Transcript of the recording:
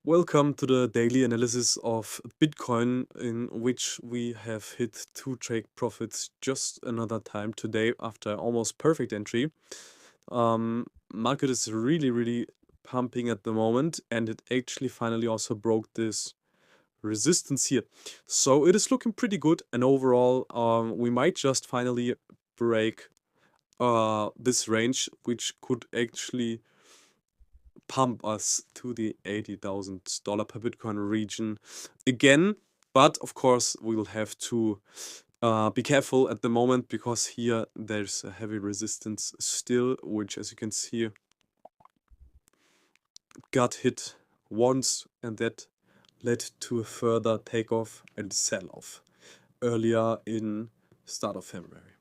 Welcome to the daily analysis of Bitcoin, in which we have hit two trade profits just another time today after almost perfect entry. Market is really pumping at the moment, and it actually finally also broke this resistance here. So it is looking pretty good, and overall, we might just finally break this range, which could actually pump us to the $80,000 per Bitcoin region again. But of course, we will have to be careful at the moment, because here there's a heavy resistance still, which, as you can see, got hit once, and that led to a further takeoff and sell-off earlier in start of February.